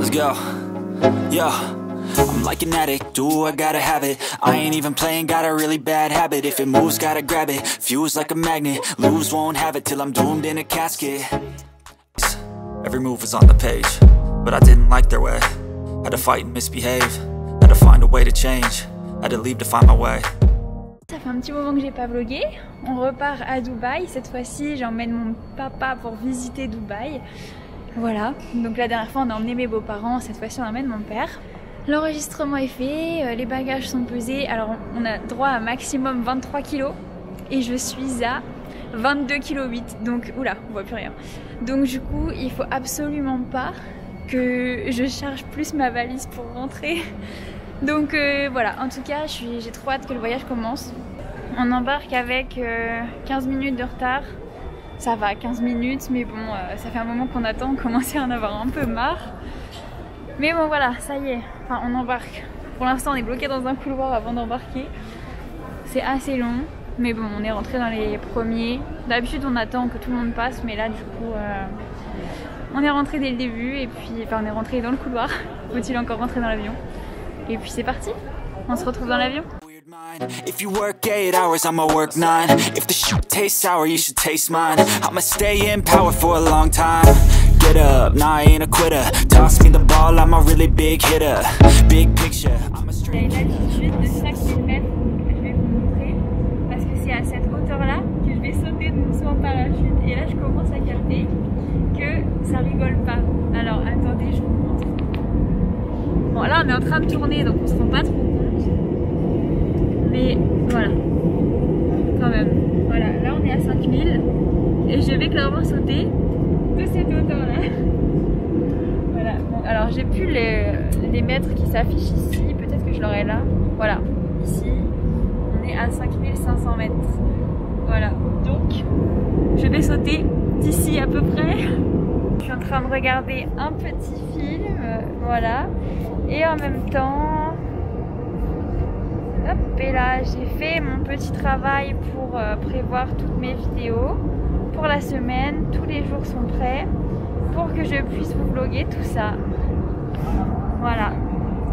Let's go. Yo, I'm like an addict, do I gotta have it. I ain't even playing, got a really bad habit. If it moves, gotta grab it, fuse like a magnet. Lose, won't have it till I'm doomed in a casket. Every move was on the page, but I didn't like their way. Had to fight and misbehave, had to find a way to change. Had to leave to find my way. Ça fait un petit moment que j'ai pas vlogué. On repart à Dubaï. Cette fois-ci, j'emmène mon papa pour visiter Dubaï. Voilà. Donc la dernière fois, on a emmené mes beaux-parents. Cette fois-ci, on emmène mon père. L'enregistrement est fait. Les bagages sont pesés. Alors, on a droit à maximum 23 kg. Et je suis à 22,8 kg. Donc, oula, on voit plus rien. Donc, du coup, il faut absolument pas que je charge plus ma valise pour rentrer. Donc voilà, en tout cas j'ai trop hâte que le voyage commence. On embarque avec 15 minutes de retard. Ça va, 15 minutes, mais bon, ça fait un moment qu'on attend, on commençait à en avoir un peu marre. Mais bon voilà, ça y est, enfin on embarque. Pour l'instant on est bloqué dans un couloir avant d'embarquer. C'est assez long, mais bon on est rentré dans les premiers. D'habitude on attend que tout le monde passe, mais là du coup on est rentré dès le début et puis enfin on est rentré dans le couloir. Faut-il encore rentrer dans l'avion? Et puis c'est parti, on se retrouve dans l'avion. If you work 8 hours, I'ma work 9. If the shoot tastes sour, you should taste mine. I'ma stay in power for a long time. Get up, nah, I ain't a quitter. Toss me the ball, I'm a really big hitter. Big picture, I'm a straight. Il y a une altitude de 5000 mètres que je vais vous montrer. Parce que c'est à cette hauteur-là que je vais sauter de mon saut en parachute. Et là, je commence à capter que ça rigole pas. Alors, attendez, je vous montre. Bon, là, on est en train de tourner, donc on se rend pas trop compte. Mais voilà, quand même. Voilà, là on est à 5000 et je vais clairement sauter de cette hauteur-là. Voilà, bon, alors j'ai plus les mètres qui s'affichent ici, peut-être que je l'aurai là. Voilà, ici, on est à 5500 mètres. Voilà, donc je vais sauter d'ici à peu près. Je suis en train de regarder un petit film, voilà, et en même temps... Hop, et là j'ai fait mon petit travail pour prévoir toutes mes vidéos pour la semaine. Tous les jours sont prêts pour que je puisse vous vlogger tout ça. Voilà,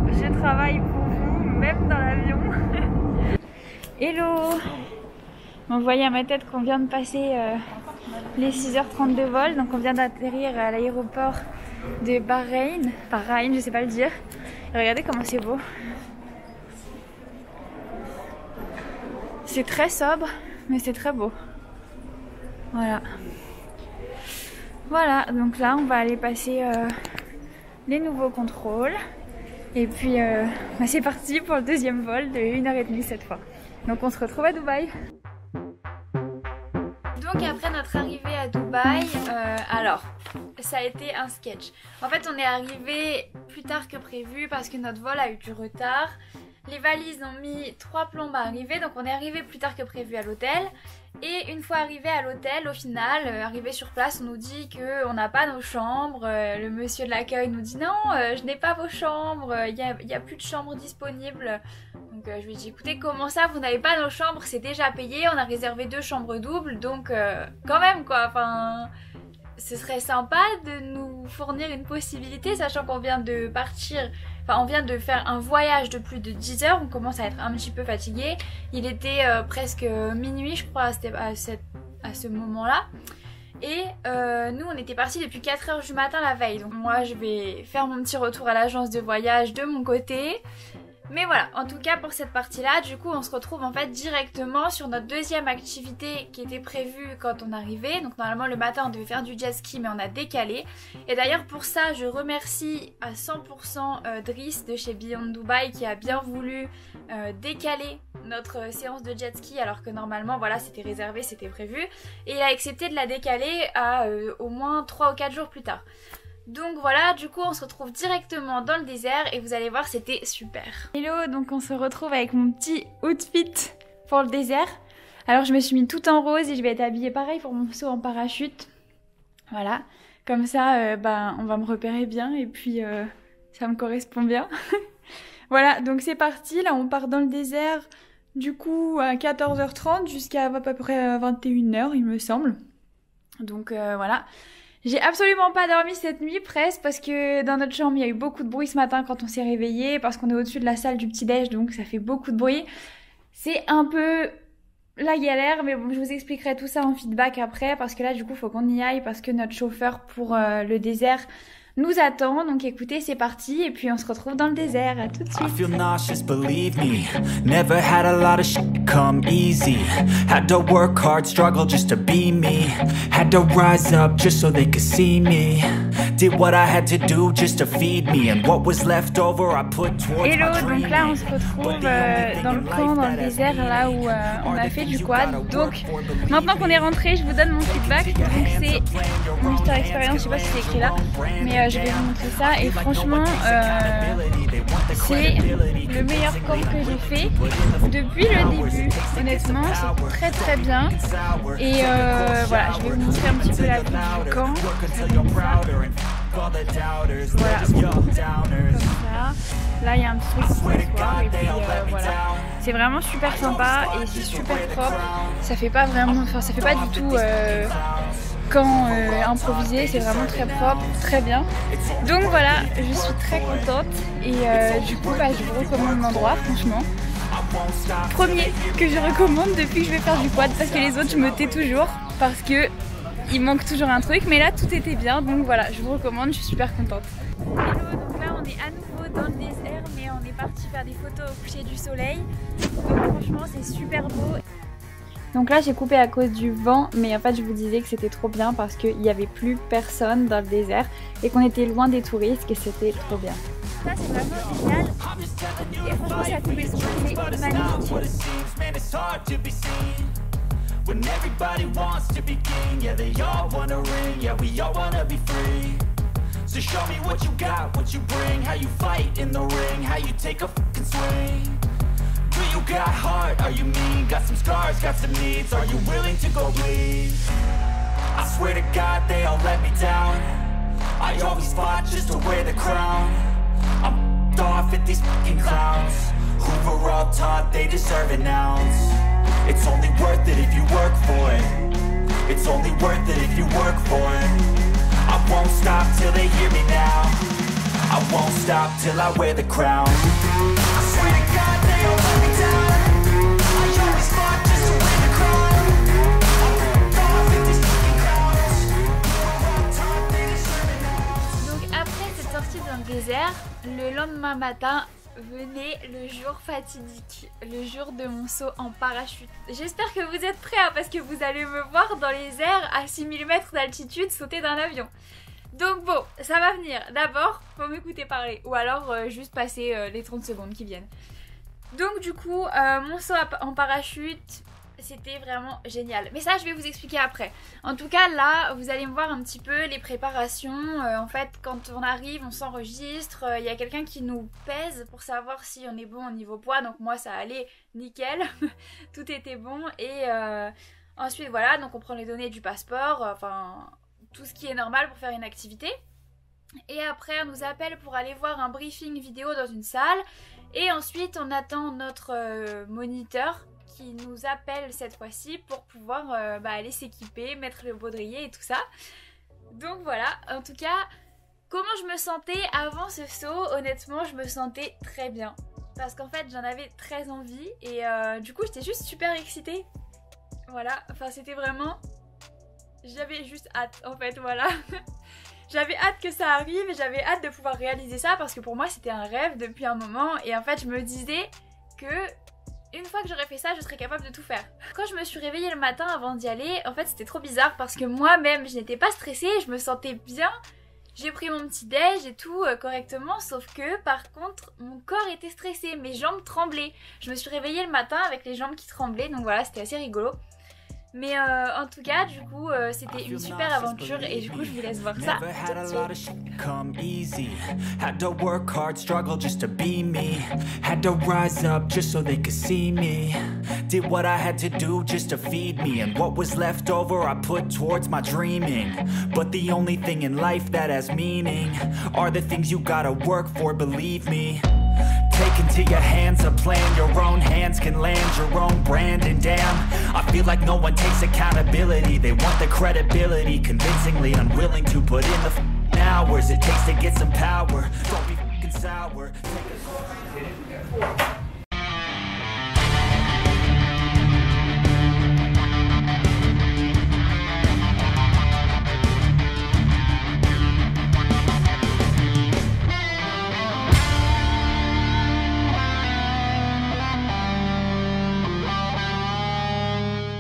je travaille pour vous, même dans l'avion. Hello! Vous voyez à ma tête qu'on vient de passer les 6h30 de vol. Donc on vient d'atterrir à l'aéroport de Bahreïn. Bahreïn, je sais pas le dire. Et regardez comment c'est beau. C'est très sobre, mais c'est très beau. Voilà. Voilà, donc là on va aller passer les nouveaux contrôles. Et puis bah c'est parti pour le deuxième vol de 1h30 cette fois. Donc on se retrouve à Dubaï. Donc après notre arrivée à Dubaï, alors ça a été un sketch. En fait on est arrivé plus tard que prévu parce que notre vol a eu du retard. Les valises ont mis 3 plombes à arriver, donc on est arrivé plus tard que prévu à l'hôtel. Et une fois arrivé à l'hôtel, au final, arrivé sur place, on nous dit qu'on n'a pas nos chambres. Le monsieur de l'accueil nous dit non, je n'ai pas vos chambres, il y a plus de chambres disponibles. Donc je lui ai dit écoutez, comment ça vous n'avez pas nos chambres, c'est déjà payé, on a réservé 2 chambres doubles, donc quand même quoi, enfin... Ce serait sympa de nous fournir une possibilité, sachant qu'on vient de partir, enfin on vient de faire un voyage de plus de 10 heures, on commence à être un petit peu fatigué. Il était presque minuit je crois à ce moment-là. Et nous on était partis depuis 4 heures du matin la veille. Donc moi je vais faire mon petit retour à l'agence de voyage de mon côté. Mais voilà, en tout cas pour cette partie-là, du coup on se retrouve en fait directement sur notre deuxième activité qui était prévue quand on arrivait. Donc normalement le matin on devait faire du jet ski mais on a décalé. Et d'ailleurs pour ça je remercie à 100% Driss de chez Beyond Dubai qui a bien voulu décaler notre séance de jet ski alors que normalement voilà c'était réservé, c'était prévu. Et il a accepté de la décaler à au moins 3 ou 4 jours plus tard. Donc voilà, du coup on se retrouve directement dans le désert et vous allez voir c'était super. Hello, donc on se retrouve avec mon petit outfit pour le désert. Alors je me suis mis tout en rose et je vais être habillée pareil pour mon saut en parachute. Voilà, comme ça bah, on va me repérer bien et puis ça me correspond bien. Voilà, donc c'est parti, là on part dans le désert du coup à 14h30 jusqu'à à peu près 21h il me semble. Donc voilà. J'ai absolument pas dormi cette nuit, presque, parce que dans notre chambre, il y a eu beaucoup de bruit ce matin quand on s'est réveillé, parce qu'on est au-dessus de la salle du petit-déj, donc ça fait beaucoup de bruit. C'est un peu la galère, mais bon, je vous expliquerai tout ça en feedback après, parce que là, du coup, faut qu'on y aille, parce que notre chauffeur pour le désert nous attend. Donc écoutez, c'est parti, et puis on se retrouve dans le désert. À tout de suite. I feel nauseous, believe me. Never had a lot of shit come easy. Had to work hard, struggle just to be me. Had to rise up just so they could see me. Did what I had to do just to feed me. And what was left over I put towards my Hello, dreaming. donc là on se retrouve dans le camp, dans le désert, là où on a fait du quad. Donc maintenant qu'on est rentré, je vous donne mon feedback. Donc c'est mon Mister Experience, je sais pas si c'est écrit là, mais je vais vous montrer ça. Et franchement, c'est le meilleur camp que j'ai fait depuis le début. Honnêtement, c'est très très bien. Et voilà, je vais vous montrer un petit peu la vue du camp. Voilà, comme ça. Là, il y a un petit truc pour s'asseoir et puis voilà. C'est vraiment super sympa et c'est super propre. Ça fait pas vraiment, enfin ça fait pas du tout camp improvisé. C'est vraiment très propre, très bien. Donc voilà, je suis très contente et du coup, je vous recommande l'endroit, franchement. Premier que je recommande depuis que je vais faire du quad, parce que les autres je me tais toujours parce que il manque toujours un truc, mais là tout était bien, donc voilà, je vous recommande, je suis super contente. Hello, donc là on est à nouveau dans le désert, mais on est parti faire des photos au coucher du soleil, donc franchement c'est super beau. Donc là j'ai coupé à cause du vent, mais en fait je vous disais que c'était trop bien parce qu'il n'y avait plus personne dans le désert et qu'on était loin des touristes et c'était trop bien. Ça c'est vraiment génial et franchement ça coupe le son, c'est magnifique. When everybody wants to be king, yeah, they all wanna ring, yeah, we all wanna be free. So show me what you got, what you bring, how you fight in the ring, how you take a fucking swing. Do you got heart, are you mean, got some scars, got some needs, are you willing to go bleed? I swear to God they all let me down, I always fought just to wear the crown. I'm off at these fucking clowns, who were all taught they deserve an ounce. It's only worth it if you work for it. It's only worth it if you work for it. I won't stop till they hear me now. I won't stop till I wear the crown. I swear to God they all let me down. I always fought just to wear the crown. I'm off at these fucking clowns. All time they deserve an ounce. Donc après cette sortie dans le désert, le lendemain matin venait le jour fatidique, le jour de mon saut en parachute. J'espère que vous êtes prêts parce que vous allez me voir dans les airs à 6000 mètres d'altitude sauter d'un avion. Donc bon, ça va venir. D'abord, faut m'écouter parler ou alors juste passer les 30 secondes qui viennent. Donc du coup, mon saut en parachute, c'était vraiment génial. Mais ça, je vais vous expliquer après. En tout cas, là, vous allez me voir un petit peu les préparations. En fait, quand on arrive, on s'enregistre. Il y a quelqu'un qui nous pèse pour savoir si on est bon au niveau poids. Donc moi, ça allait nickel. Tout était bon. Et ensuite, voilà, donc on prend les données du passeport. Enfin, tout ce qui est normal pour faire une activité. Et après, on nous appelle pour aller voir un briefing vidéo dans une salle. Et ensuite, on attend notre moniteur qui nous appelle cette fois-ci pour pouvoir aller s'équiper, mettre le baudrier et tout ça. Donc voilà, en tout cas, comment je me sentais avant ce saut? Honnêtement, je me sentais très bien. Parce qu'en fait, j'en avais très envie et du coup, j'étais juste super excitée. Voilà, enfin c'était vraiment... J'avais juste hâte, en fait, voilà. J'avais hâte que ça arrive et j'avais hâte de pouvoir réaliser ça parce que pour moi, c'était un rêve depuis un moment. Et en fait, je me disais que... une fois que j'aurais fait ça, je serais capable de tout faire. Quand je me suis réveillée le matin avant d'y aller, en fait c'était trop bizarre parce que moi-même je n'étais pas stressée, je me sentais bien. J'ai pris mon petit déj et tout correctement, sauf que par contre mon corps était stressé, mes jambes tremblaient. Je me suis réveillée le matin avec les jambes qui tremblaient, donc voilà, c'était assez rigolo. Mais en tout cas, du coup, c'était une super aventure et du coup, je vous laisse voir ça tout de suite. Come easy. Had to work hard, struggle just to be me. Had to rise up just so they could see me. Did what I had to do just to feed me. And what was left over I put towards my dreaming. But the only thing in life that has meaning are the things you gotta work for, believe me. take into your hands a plan. Your own hands can land your own brand. And damn, I feel like no one takes accountability. They want the credibility, convincingly unwilling to put in the hours it takes to get some power. Don't be fucking sour.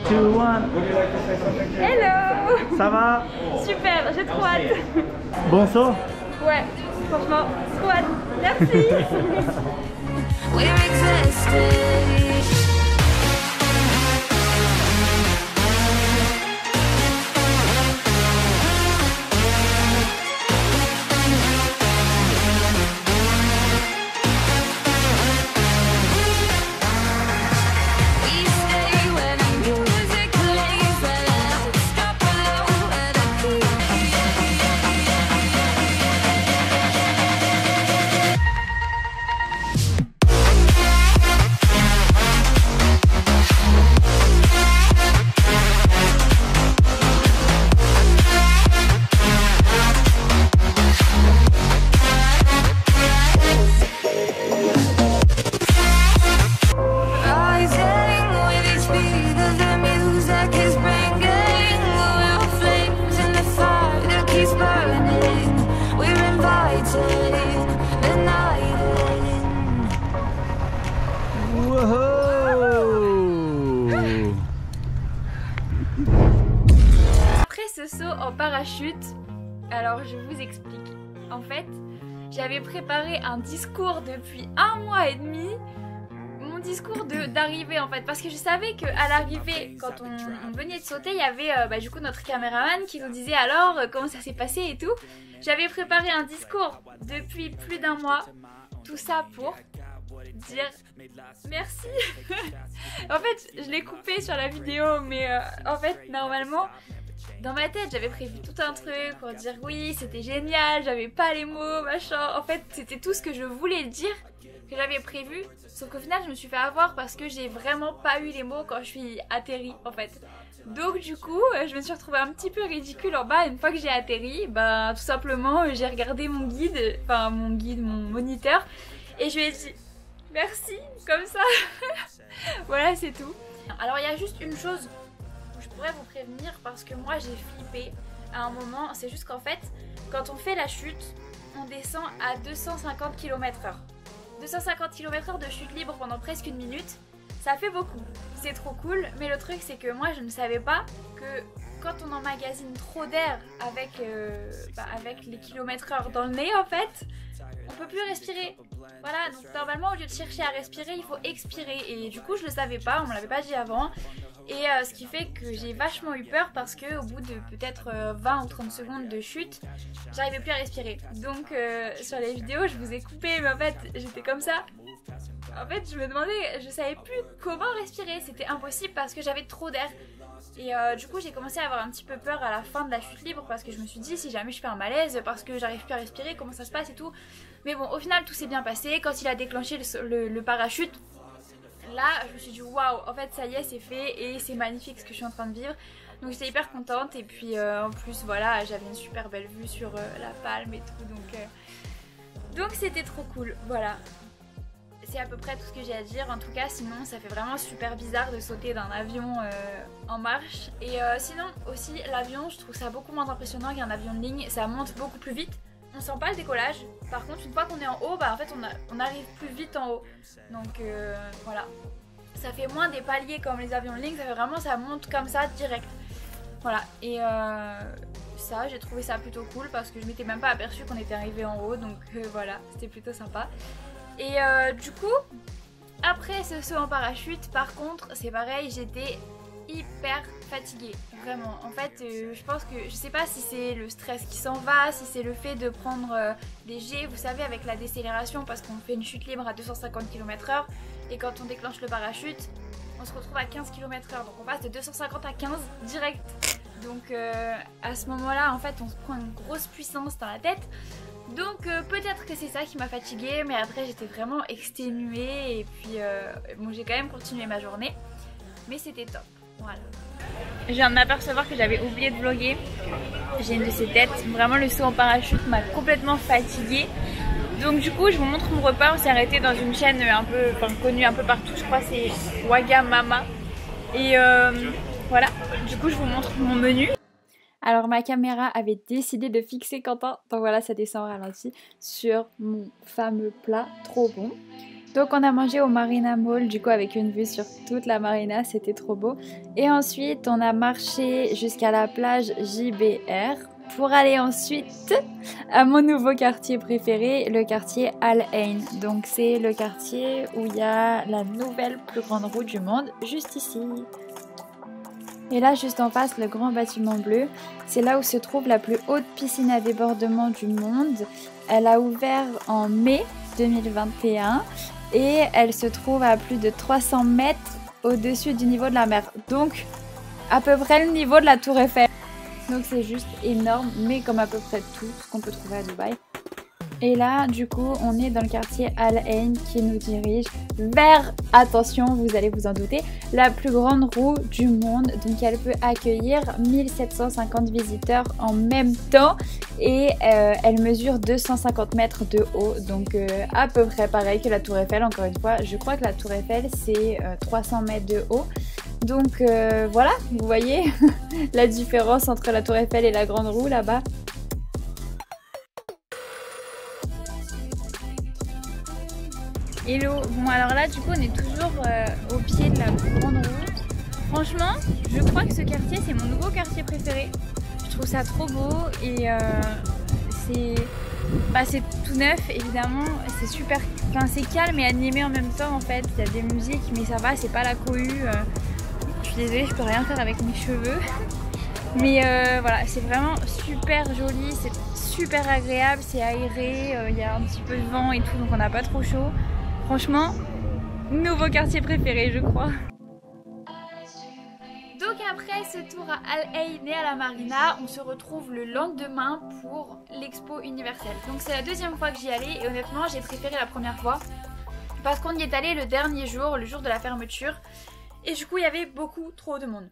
Two, one. Hello! Ça va? Super, j'ai trop hâte. Bon saut? Ouais, franchement, trop hâte. Merci. We're existing. We stay when the music plays, and I stop alone at a key. Rising with each beat of the music is bringing real flames in the fire that keeps burning. We're inviting the night in. Wouhou! Après ce saut en parachute, alors je vous explique. En fait, j'avais préparé un discours depuis 1 mois et demi. Mon discours d'arrivée en fait, parce que je savais qu'à l'arrivée, quand on venait de sauter, il y avait du coup notre caméraman qui nous disait alors comment ça s'est passé et tout. J'avais préparé un discours depuis plus d'1 mois, tout ça pour dire merci. En fait, je l'ai coupé sur la vidéo, mais en fait, normalement, dans ma tête, j'avais prévu tout un truc pour dire oui, c'était génial, j'avais pas les mots, machin. En fait, c'était tout ce que je voulais dire, que j'avais prévu. Sauf qu'au final, je me suis fait avoir parce que j'ai vraiment pas eu les mots quand je suis atterrie, en fait. Donc du coup, je me suis retrouvée un petit peu ridicule en bas. Une fois que j'ai atterri, bah tout simplement, j'ai regardé mon guide, mon moniteur, et je lui ai dit merci, comme ça. Voilà, c'est tout. Alors il y a juste une chose où je pourrais vous prévenir, parce que moi j'ai flippé à un moment. C'est juste qu'en fait, quand on fait la chute, on descend à 250 km/h. 250 km/h de chute libre pendant presque 1 minute, ça fait beaucoup. C'est trop cool, mais le truc c'est que moi je ne savais pas que quand on emmagasine trop d'air avec les km/h dans le nez en fait, on peut plus respirer. Voilà, donc normalement au lieu de chercher à respirer, il faut expirer. Et du coup je le savais pas, on me l'avait pas dit avant. Et ce qui fait que j'ai vachement eu peur parce que au bout de peut-être 20 ou 30 secondes de chute, j'arrivais plus à respirer. Donc sur les vidéos je vous ai coupé, mais en fait j'étais comme ça. En fait je me demandais, je savais plus comment respirer, c'était impossible parce que j'avais trop d'air. Et du coup j'ai commencé à avoir un petit peu peur à la fin de la chute libre parce que je me suis dit si jamais je fais un malaise parce que j'arrive plus à respirer, comment ça se passe et tout. Mais bon, au final tout s'est bien passé. Quand il a déclenché le parachute, là je me suis dit waouh, en fait ça y est, c'est fait et c'est magnifique ce que je suis en train de vivre. Donc j'étais hyper contente et puis en plus voilà, j'avais une super belle vue sur la palme et tout, donc c'était trop cool. Voilà, c'est à peu près tout ce que j'ai à dire. En tout cas sinon ça fait vraiment super bizarre de sauter d'un avion en marche. Et sinon aussi l'avion, je trouve ça beaucoup moins impressionnant qu'un avion de ligne. Ça monte beaucoup plus vite, on sent pas le décollage. Par contre une fois qu'on est en haut, bah en fait on arrive plus vite en haut. Donc voilà, ça fait moins des paliers comme les avions de ligne, ça fait vraiment, ça monte comme ça direct. Voilà, et ça j'ai trouvé ça plutôt cool parce que je m'étais même pas aperçue qu'on était arrivé en haut. Donc voilà, c'était plutôt sympa. Et du coup, après ce saut en parachute, par contre, c'est pareil, j'étais hyper fatiguée, vraiment. En fait, je pense que, je sais pas si c'est le stress qui s'en va, si c'est le fait de prendre des jets, vous savez, avec la décélération, parce qu'on fait une chute libre à 250 km/h, et quand on déclenche le parachute, on se retrouve à 15 km/h, donc on passe de 250 à 15 direct. Donc à ce moment-là, en fait, on se prend une grosse puissance dans la tête. Donc peut-être que c'est ça qui m'a fatiguée, mais après j'étais vraiment exténuée et puis bon, j'ai quand même continué ma journée, mais c'était top. Voilà. Je viens de m'apercevoir que j'avais oublié de vlogger. J'ai une de ces têtes, vraiment le saut en parachute m'a complètement fatiguée. Donc du coup je vous montre mon repas, on s'est arrêté dans une chaîne un peu connue un peu partout, je crois c'est Wagamama. Et voilà, du coup je vous montre mon menu. Alors ma caméra avait décidé de fixer Quentin, donc voilà ça descend au ralenti, sur mon fameux plat trop bon. Donc on a mangé au Marina Mall, du coup avec une vue sur toute la marina, c'était trop beau. Et ensuite on a marché jusqu'à la plage JBR pour aller ensuite à mon nouveau quartier préféré, le quartier Al Ain. Donc c'est le quartier où il y a la nouvelle plus grande roue du monde, juste ici. Et là, juste en face, le grand bâtiment bleu, c'est là où se trouve la plus haute piscine à débordement du monde. Elle a ouvert en mai 2021 et elle se trouve à plus de 300 mètres au-dessus du niveau de la mer. Donc, à peu près le niveau de la Tour Eiffel. Donc c'est juste énorme, mais comme à peu près tout ce qu'on peut trouver à Dubaï. Et là, du coup, on est dans le quartier Al Ain qui nous dirige vers, attention, vous allez vous en douter, la plus grande roue du monde. Donc elle peut accueillir 1750 visiteurs en même temps et elle mesure 250 mètres de haut. Donc à peu près pareil que la Tour Eiffel, encore une fois. Je crois que la Tour Eiffel, c'est 300 mètres de haut. Donc voilà, vous voyez la différence entre la Tour Eiffel et la grande roue là-bas. Hello, bon alors là du coup on est toujours au pied de la grande roue. Franchement, je crois que ce quartier c'est mon nouveau quartier préféré. Je trouve ça trop beau et c'est tout neuf évidemment, c'est super, enfin c'est calme et animé en même temps en fait. Il y a des musiques mais ça va, c'est pas la cohue. Je suis désolée, je peux rien faire avec mes cheveux. Mais voilà, c'est vraiment super joli, c'est super agréable, c'est aéré, il y a un petit peu de vent et tout donc on n'a pas trop chaud. Franchement, nouveau quartier préféré, je crois. Donc après ce tour à Al Ain et à la marina, on se retrouve le lendemain pour l'expo universelle. Donc c'est la deuxième fois que j'y allais et honnêtement j'ai préféré la première fois parce qu'on y est allé le dernier jour, le jour de la fermeture, et du coup il y avait beaucoup trop de monde.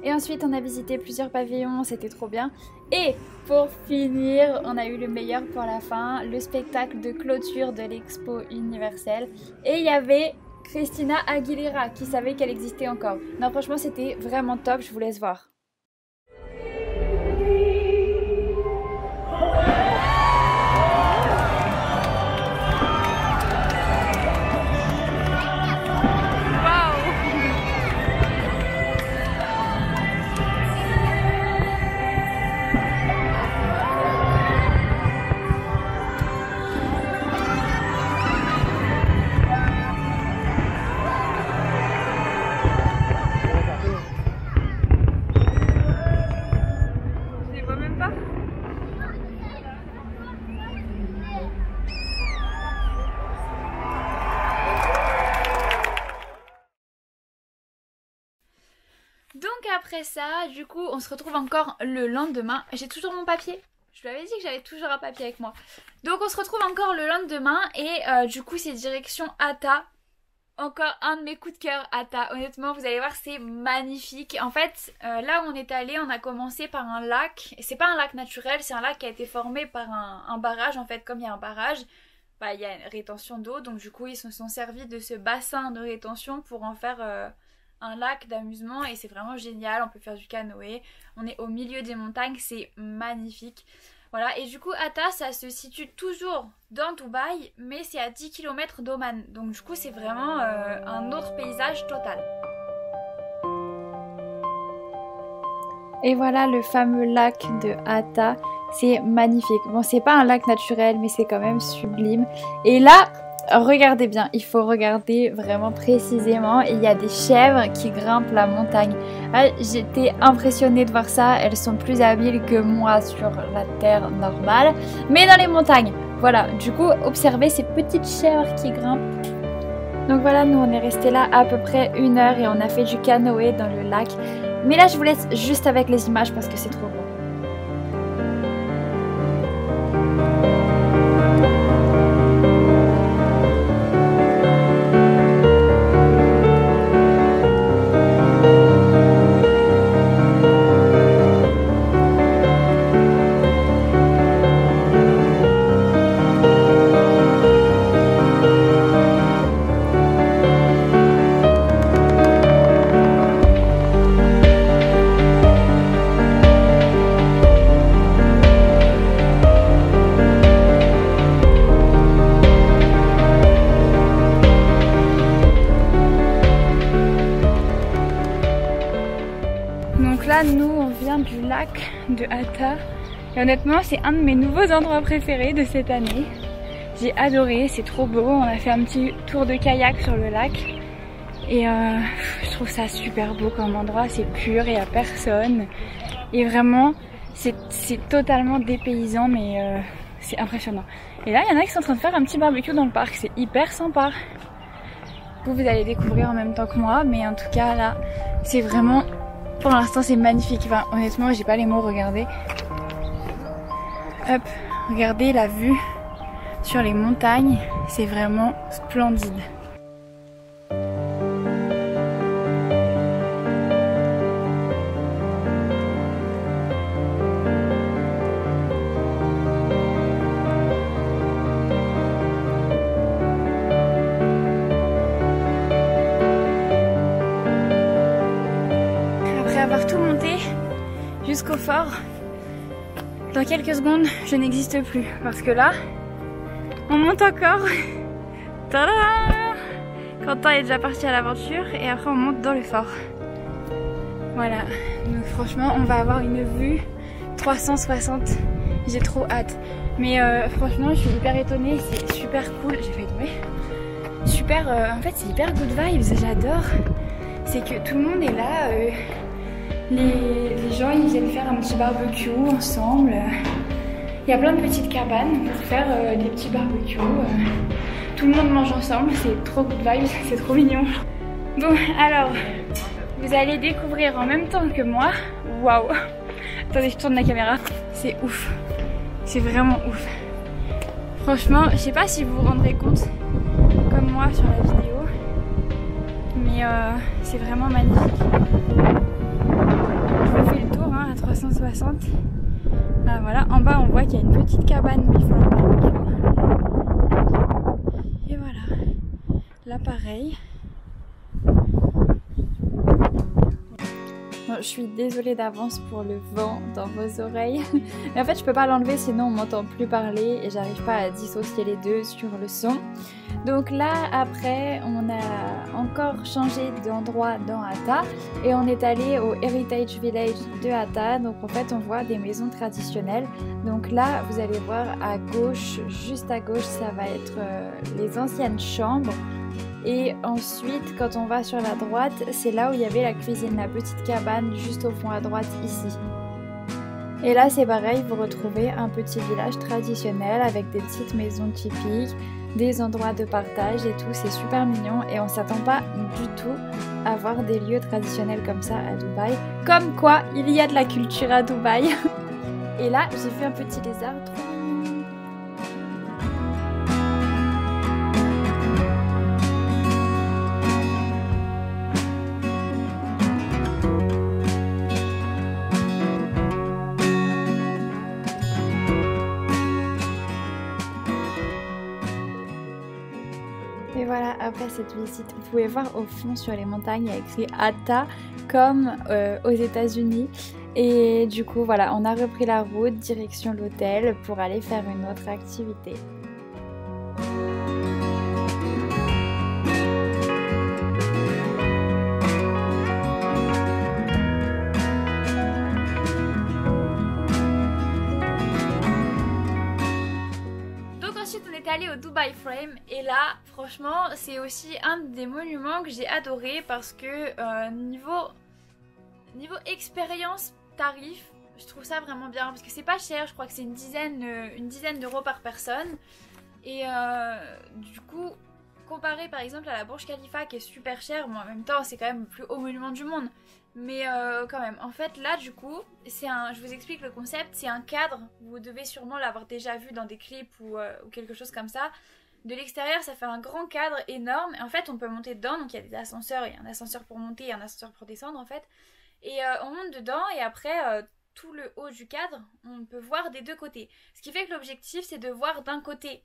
Et ensuite on a visité plusieurs pavillons, c'était trop bien. Et pour finir, on a eu le meilleur pour la fin, le spectacle de clôture de l'expo universelle. Et il y avait Christina Aguilera qui savait qu'elle existait encore. Non franchement c'était vraiment top, je vous laisse voir. Donc après ça, du coup, on se retrouve encore le lendemain. J'ai toujours mon papier. Je vous l'avais dit que j'avais toujours un papier avec moi. Donc on se retrouve encore le lendemain et du coup c'est direction Hatta. Encore un de mes coups de cœur, Hatta. Honnêtement, vous allez voir, c'est magnifique. En fait, là où on est allé, on a commencé par un lac. Et c'est pas un lac naturel, c'est un lac qui a été formé par un barrage. En fait, comme il y a un barrage, bah, il y a une rétention d'eau. Donc du coup, ils se sont servis de ce bassin de rétention pour en faire un lac d'amusement. Et c'est vraiment génial, on peut faire du canoë. On est au milieu des montagnes, c'est magnifique. Voilà, et du coup, Hatta, ça se situe toujours dans Dubaï, mais c'est à 10 km d'Oman. Donc du coup, c'est vraiment un autre paysage total. Et voilà le fameux lac de Hatta C'est magnifique. Bon, c'est pas un lac naturel, mais c'est quand même sublime. Et là, regardez bien, il faut regarder vraiment précisément. Il y a des chèvres qui grimpent la montagne. Ah, j'étais impressionnée de voir ça. Elles sont plus habiles que moi sur la terre normale, mais dans les montagnes. Voilà, du coup, observez ces petites chèvres qui grimpent. Donc voilà, nous on est resté là à peu près 1 heure et on a fait du canoë dans le lac. Mais là, je vous laisse juste avec les images parce que c'est trop beau. Donc là, nous, on vient du lac de Hata. Et honnêtement, c'est un de mes nouveaux endroits préférés de cette année. J'ai adoré, c'est trop beau. On a fait un petit tour de kayak sur le lac. Et je trouve ça super beau comme endroit. C'est pur, il n'y a personne. Et vraiment, c'est totalement dépaysant, mais c'est impressionnant. Et là, il y en a qui sont en train de faire un petit barbecue dans le parc. C'est hyper sympa. Vous allez découvrir en même temps que moi. Mais en tout cas, là, c'est vraiment... Pour l'instant c'est magnifique, enfin, honnêtement j'ai pas les mots, regardez. Hop, regardez la vue sur les montagnes, c'est vraiment splendide. Avoir tout monté jusqu'au fort, dans quelques secondes je n'existe plus parce que là on monte encore. Tada! Quentin est déjà parti à l'aventure et après on monte dans le fort. Voilà, donc franchement on va avoir une vue 360, j'ai trop hâte. Mais franchement je suis hyper étonnée, c'est super cool, j'ai failli tomber. Super, en fait c'est hyper good vibes, j'adore. C'est que tout le monde est là. Les gens ils viennent faire un petit barbecue ensemble. Il y a plein de petites cabanes pour faire des petits barbecues. Tout le monde mange ensemble, c'est trop good vibes, c'est trop mignon. Bon alors, vous allez découvrir en même temps que moi. Waouh! Attendez, je tourne la caméra. C'est ouf, c'est vraiment ouf. Franchement, je sais pas si vous vous rendrez compte comme moi sur la vidéo, mais c'est vraiment magnifique. Je vous fais le tour hein, à 360. Ah, voilà, en bas on voit qu'il y a une petite cabane où ils font leur barbecue. Et voilà, là pareil. Bon, je suis désolée d'avance pour le vent dans vos oreilles. Mais en fait je peux pas l'enlever sinon on m'entend plus parler et j'arrive pas à dissocier les deux sur le son. Donc là après on a encore changé d'endroit dans Hata et on est allé au Heritage Village de Hata. Donc en fait on voit des maisons traditionnelles. Donc là vous allez voir à gauche, juste à gauche ça va être les anciennes chambres. Et ensuite quand on va sur la droite c'est là où il y avait la cuisine, la petite cabane juste au fond à droite ici. Et là c'est pareil, vous retrouvez un petit village traditionnel avec des petites maisons typiques, des endroits de partage et tout, c'est super mignon et on s'attend pas du tout à voir des lieux traditionnels comme ça à Dubaï. Comme quoi, il y a de la culture à Dubaï. Et là, j'ai fait un petit lézard trop mignon. Et voilà, après cette visite, vous pouvez voir au fond sur les montagnes, il y a écrit Hata comme aux États-Unis. Et du coup, voilà, on a repris la route direction l'hôtel pour aller faire une autre activité. Ensuite on est allé au Dubai Frame et là franchement c'est aussi un des monuments que j'ai adoré parce que niveau expérience tarif je trouve ça vraiment bien parce que c'est pas cher, je crois que c'est une dizaine d'euros par personne et du coup comparé par exemple à la Burj Khalifa qui est super chère, bon en même temps c'est quand même le plus haut monument du monde. Mais quand même, en fait là du coup, je vous explique le concept, c'est un cadre, vous devez sûrement l'avoir déjà vu dans des clips ou quelque chose comme ça. De l'extérieur ça fait un grand cadre énorme, et en fait on peut monter dedans, donc il y a des ascenseurs, il y a un ascenseur pour monter et un ascenseur pour descendre en fait. Et on monte dedans et après tout le haut du cadre, on peut voir des deux côtés. Ce qui fait que l'objectif c'est de voir d'un côté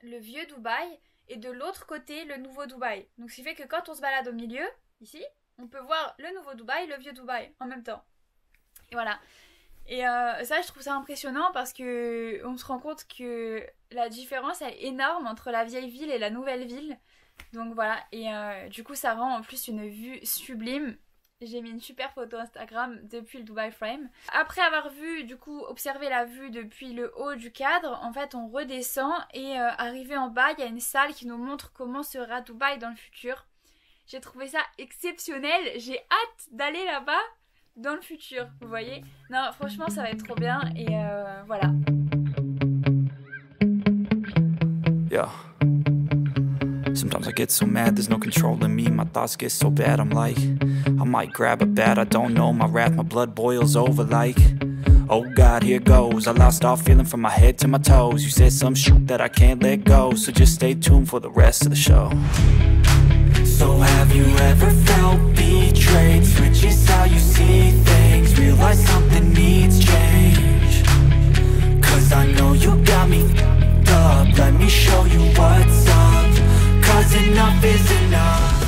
le vieux Dubaï et de l'autre côté le nouveau Dubaï. Donc ce qui fait que quand on se balade au milieu, ici, on peut voir le nouveau Dubaï, le vieux Dubaï en même temps. Et voilà. Et ça, je trouve ça impressionnant parce que on se rend compte que la différence elle est énorme entre la vieille ville et la nouvelle ville. Donc voilà. Et du coup, ça rend en plus une vue sublime. J'ai mis une super photo Instagram depuis le Dubai Frame. Après avoir observé la vue depuis le haut du cadre, en fait on redescend et arrivé en bas, il y a une salle qui nous montre comment sera Dubaï dans le futur. J'ai trouvé ça exceptionnel, j'ai hâte d'aller là-bas dans le futur, vous voyez. Non, franchement ça va être trop bien et voilà. Yeah. Sometimes I get so mad, there's no controlling me. My thoughts get so bad, I'm like, I might grab a bat, I don't know. My wrath, my blood boils over like, oh God, here goes. I lost all feeling from my head to my toes. You said some shit that I can't let go, so just stay tuned for the rest of the show. So have you ever felt betrayed? Switches how you see things, realize something needs change. Cause I know you got me f***ed up, let me show you what's up. Cause enough is enough.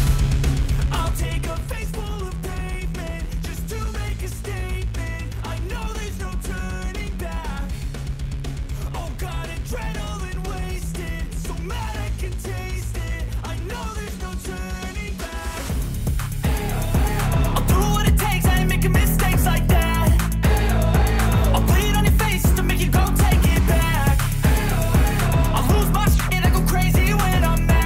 I'll take a face full of pavement just to make a statement. I know there's no turning back. Oh God, adrenaline wasted, so mad I can taste it. I know there's no turning back. I'll do what it takes, I ain't making mistakes like that. I'll bleed on your face to make you go take it back. I'll lose my shit and I go crazy when I'm mad.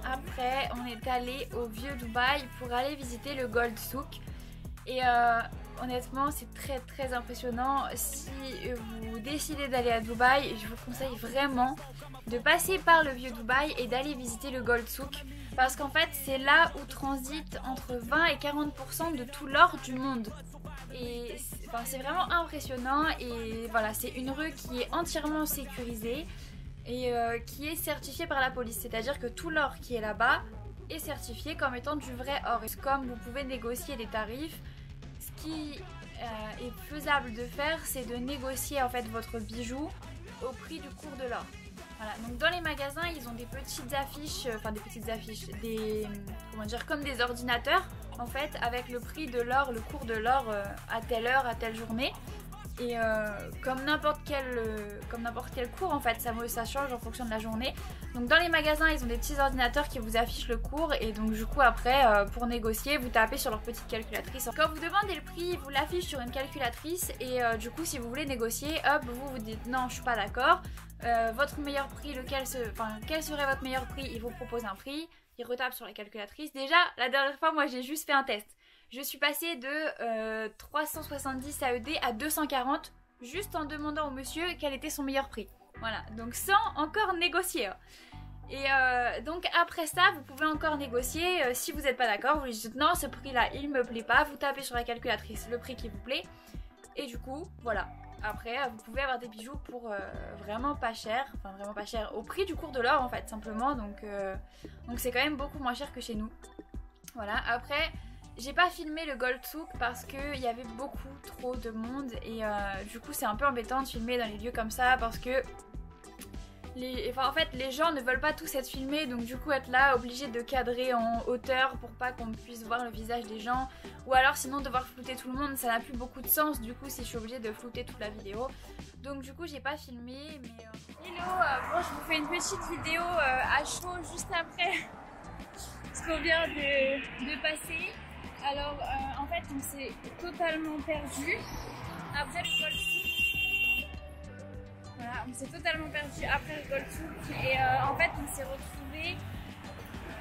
Après, on est allé au vieux Dubaï pour aller visiter le Gold Souk. Et honnêtement, c'est très très impressionnant. Si vous décidez d'aller à Dubaï, je vous conseille vraiment de passer par le vieux Dubaï et d'aller visiter le Gold Souk. Parce qu'en fait, c'est là où transite entre 20 et 40% de tout l'or du monde. Et c'est vraiment impressionnant. Et voilà, c'est une rue qui est entièrement sécurisée et qui est certifié par la police, c'est-à-dire que tout l'or qui est là-bas est certifié comme étant du vrai or. Et comme vous pouvez négocier les tarifs, ce qui est faisable de faire, c'est de négocier en fait votre bijou au prix du cours de l'or. Voilà, donc dans les magasins, ils ont des petites affiches, comment dire, comme des ordinateurs en fait, avec le prix de l'or, le cours de l'or à telle heure, à telle journée. Et comme n'importe quel cours en fait, ça change en fonction de la journée. Donc dans les magasins ils ont des petits ordinateurs qui vous affichent le cours. Et donc du coup après pour négocier vous tapez sur leur petite calculatrice. Quand vous demandez le prix ils vous l'affichent sur une calculatrice. Et du coup si vous voulez négocier, hop, vous dites non je suis pas d'accord, votre meilleur prix, quel serait votre meilleur prix, ils vous proposent un prix. Ils retapent sur la calculatrice. Déjà la dernière fois moi j'ai juste fait un test. Je suis passée de 370 AED à 240 juste en demandant au monsieur quel était son meilleur prix. Voilà, donc sans encore négocier. Et donc après ça, vous pouvez encore négocier. Si vous n'êtes pas d'accord, vous lui dites non, ce prix-là, il me plaît pas. Vous tapez sur la calculatrice le prix qui vous plaît. Et du coup, voilà. Après, vous pouvez avoir des bijoux pour vraiment pas cher. Enfin, vraiment pas cher. Au prix du cours de l'or, en fait, simplement. Donc c'est quand même beaucoup moins cher que chez nous. Voilà, après... J'ai pas filmé le Gold Souk parce qu'il y avait beaucoup trop de monde et du coup c'est un peu embêtant de filmer dans les lieux comme ça parce que en fait les gens ne veulent pas tous être filmés, donc du coup être là obligé de cadrer en hauteur pour pas qu'on puisse voir le visage des gens, ou alors sinon devoir flouter tout le monde, ça n'a plus beaucoup de sens du coup si je suis obligée de flouter toute la vidéo. Donc du coup j'ai pas filmé mais... Hello, bon je vous fais une petite vidéo à chaud juste après. Parce qu'on vient de passer. Alors en fait on s'est totalement perdu après le Gold Souk. Voilà, on s'est totalement perdu après le Gold Souk et en fait on s'est retrouvé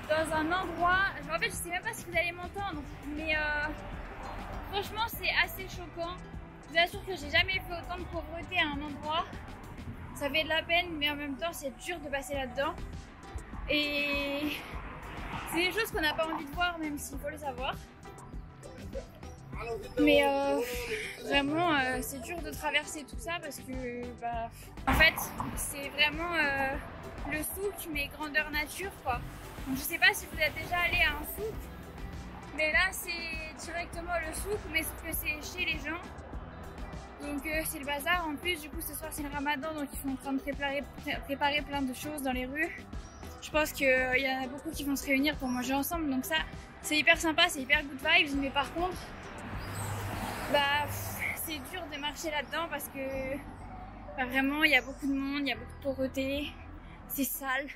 dans un endroit, en fait je sais même pas si vous allez m'entendre, mais franchement c'est assez choquant. Je vous assure que j'ai jamais vu autant de pauvreté à un endroit. Ça fait de la peine, mais en même temps c'est dur de passer là-dedans. Et c'est des choses qu'on n'a pas envie de voir, même s'il faut le savoir. Mais vraiment c'est dur de traverser tout ça parce que bah, en fait c'est vraiment le souk mais grandeur nature quoi. Donc, je sais pas si vous êtes déjà allé à un souk, mais là c'est directement le souk mais sauf que c'est chez les gens. Donc c'est le bazar. En plus du coup ce soir c'est le ramadan, donc ils sont en train de préparer plein de choses dans les rues. Je pense qu'il y en a beaucoup qui vont se réunir pour manger ensemble, donc ça c'est hyper sympa, c'est hyper good vibes. Mais par contre bah, c'est dur de marcher là-dedans parce que bah, vraiment il y a beaucoup de monde, il y a beaucoup de pauvreté, c'est sale,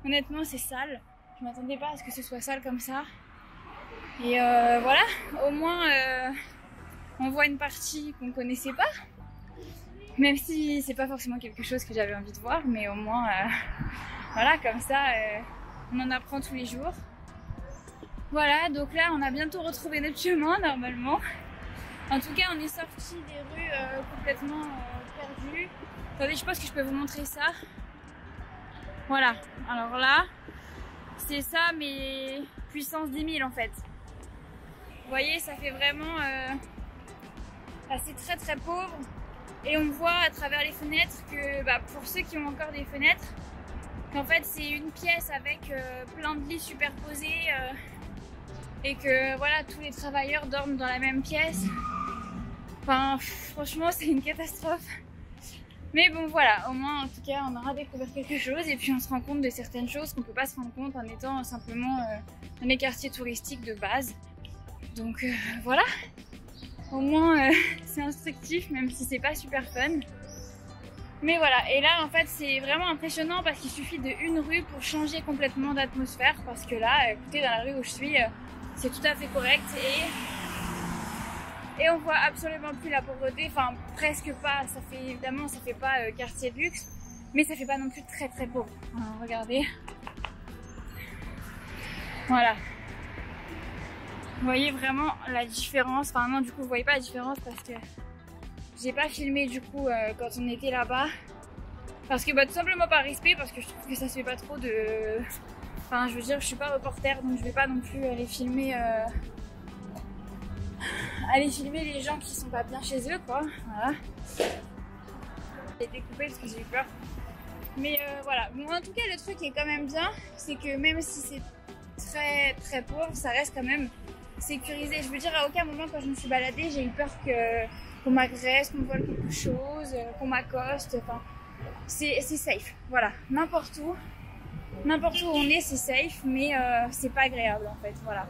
honnêtement c'est sale, je m'attendais pas à ce que ce soit sale comme ça. Et voilà, au moins on voit une partie qu'on connaissait pas, même si c'est pas forcément quelque chose que j'avais envie de voir, mais au moins voilà, comme ça on en apprend tous les jours. Voilà, donc là on a bientôt retrouvé notre chemin normalement. En tout cas, on est sorti des rues complètement perdues. Attendez, je pense que je peux vous montrer ça. Voilà, alors là, c'est ça, mais puissance 10 000 en fait. Vous voyez, ça fait vraiment... c'est très très pauvre. Et on voit à travers les fenêtres que, bah, pour ceux qui ont encore des fenêtres, qu'en fait c'est une pièce avec plein de lits superposés. Et que voilà, tous les travailleurs dorment dans la même pièce. Enfin, franchement, c'est une catastrophe. Mais bon, voilà, au moins, en tout cas, on aura découvert quelque chose. Et puis, on se rend compte de certaines choses qu'on peut pas se rendre compte en étant simplement dans les quartiers touristiques de base. Donc, voilà. Au moins, c'est instructif, même si c'est pas super fun. Mais voilà, et là, en fait, c'est vraiment impressionnant parce qu'il suffit d'une rue pour changer complètement d'atmosphère. Parce que là, écoutez, dans la rue où je suis, c'est tout à fait correct. Et on voit absolument plus la pauvreté, enfin presque pas, ça fait évidemment ça fait pas quartier de luxe, mais ça fait pas non plus très très pauvre. Alors, regardez. Voilà. Vous voyez vraiment la différence, enfin non du coup vous voyez pas la différence parce que j'ai pas filmé du coup quand on était là-bas. Parce que bah tout simplement par respect, parce que je trouve que ça se fait pas trop de... Enfin je veux dire je suis pas reporter donc je vais pas non plus aller filmer les gens qui sont pas bien chez eux quoi, voilà. J'ai été coupée parce que j'ai eu peur. Mais voilà, bon, en tout cas le truc est quand même bien, c'est que même si c'est très très pauvre, ça reste quand même sécurisé. Je veux dire à aucun moment quand je me suis baladée j'ai eu peur qu'on m'agresse, qu'on me vole quelque chose, qu'on m'accoste, enfin c'est safe, voilà, n'importe où on est c'est safe, mais c'est pas agréable en fait, voilà.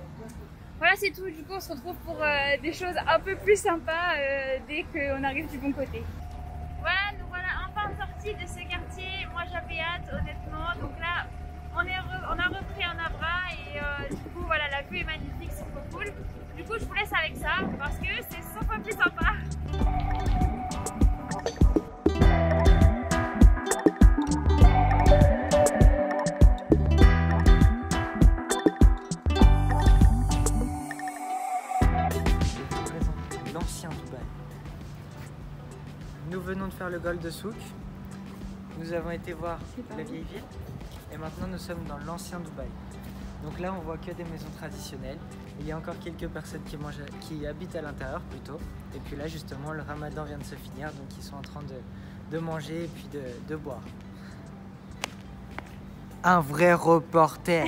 Voilà, c'est tout. Du coup, on se retrouve pour des choses un peu plus sympas dès qu'on arrive du bon côté. Voilà, nous voilà enfin sortis de ce quartier. Moi, j'avais hâte, honnêtement. Donc là, on a repris un abra et du coup, voilà, la vue est magnifique, c'est trop cool. Du coup, je vous laisse avec ça parce que c'est 100 fois plus sympa. Nous venons de faire le Gold Souk, nous avons été voir la vieille ville et maintenant nous sommes dans l'ancien Dubaï. Donc là on voit que des maisons traditionnelles, il y a encore quelques personnes qui habitent à l'intérieur plutôt. Et puis là justement le ramadan vient de se finir, donc ils sont en train de manger et puis de boire. Un vrai reporter.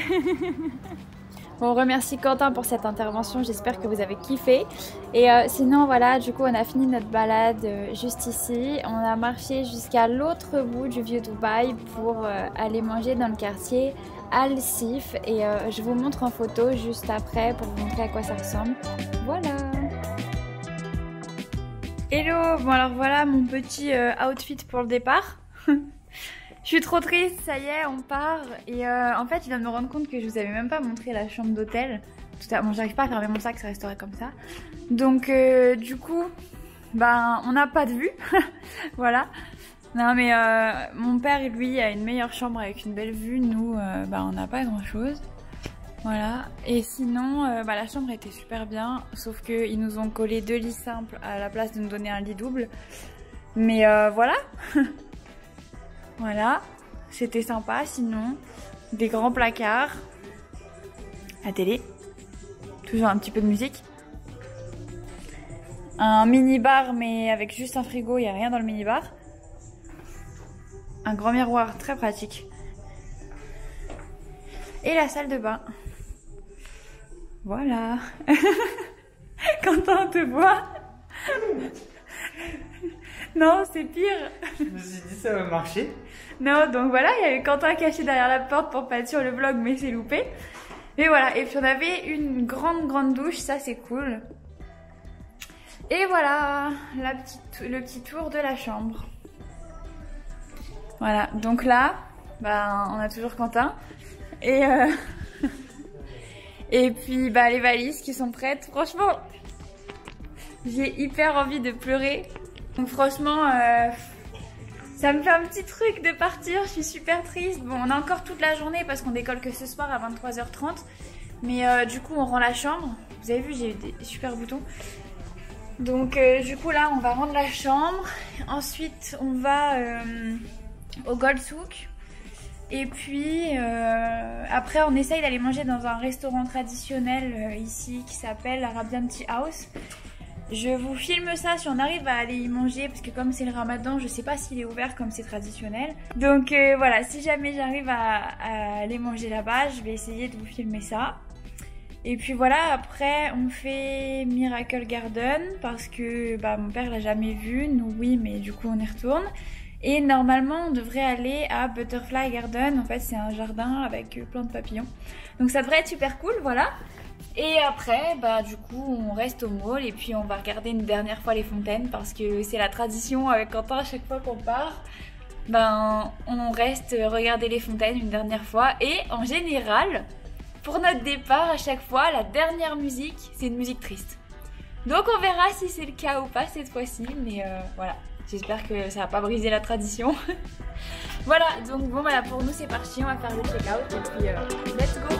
On remercie Quentin pour cette intervention, j'espère que vous avez kiffé. Et sinon voilà, du coup on a fini notre balade juste ici. On a marché jusqu'à l'autre bout du vieux Dubaï pour aller manger dans le quartier Al Sif. Et je vous montre en photo juste après pour vous montrer à quoi ça ressemble. Voilà. Hello, bon alors voilà mon petit outfit pour le départ. Je suis trop triste, ça y est, on part. Et en fait, je viens de me rendre compte que je vous avais même pas montré la chambre d'hôtel. Bon, j'arrive pas à fermer mon sac, ça resterait comme ça. Donc, du coup, ben, on n'a pas de vue. Voilà. Non, mais mon père, lui, a une meilleure chambre avec une belle vue. Nous, ben, on n'a pas grand chose. Voilà. Et sinon, bah, la chambre était super bien. Sauf qu'ils nous ont collé 2 lits simples à la place de nous donner un lit double. Mais voilà. Voilà, c'était sympa. Sinon, des grands placards, la télé, toujours un petit peu de musique, un mini-bar mais avec juste un frigo, il n'y a rien dans le mini-bar, un grand miroir très pratique et la salle de bain. Voilà. Quentin te voit. Non, c'est pire. Je me suis dit ça va marcher. Non, donc voilà, il y avait Quentin caché derrière la porte pour pas être sur le vlog, mais c'est loupé. Mais voilà, et puis on avait une grande douche, ça c'est cool. Et voilà, le petit tour de la chambre. Voilà, donc là, bah, on a toujours Quentin. Et, et puis bah, les valises qui sont prêtes. Franchement, j'ai hyper envie de pleurer. Donc franchement, ça me fait un petit truc de partir, je suis super triste. Bon, on a encore toute la journée parce qu'on décolle que ce soir à 23h30. Mais du coup, on rend la chambre. Vous avez vu, j'ai eu des super boutons. Donc du coup, là, on va rendre la chambre. Ensuite, on va au Gold Souk. Et puis, après, on essaye d'aller manger dans un restaurant traditionnel ici qui s'appelle Arabian Tea House. Je vous filme ça si on arrive à aller y manger parce que comme c'est le ramadan, je sais pas s'il est ouvert comme c'est traditionnel. Donc voilà, si jamais j'arrive à aller manger là-bas, je vais essayer de vous filmer ça. Et puis voilà, après on fait Miracle Garden parce que bah, mon père l'a jamais vu, nous oui, mais du coup on y retourne. Et normalement on devrait aller à Butterfly Garden, en fait c'est un jardin avec plein de papillons. Donc ça devrait être super cool, voilà. Et après, bah du coup, on reste au mall et puis on va regarder une dernière fois les fontaines parce que c'est la tradition avec Quentin à chaque fois qu'on part. Ben, on reste regarder les fontaines une dernière fois et en général, pour notre départ, à chaque fois, la dernière musique, c'est une musique triste. Donc on verra si c'est le cas ou pas cette fois-ci, mais voilà. J'espère que ça va pas briser la tradition. Voilà, donc bon, voilà, pour nous c'est parti, on va faire le check-out et puis let's go!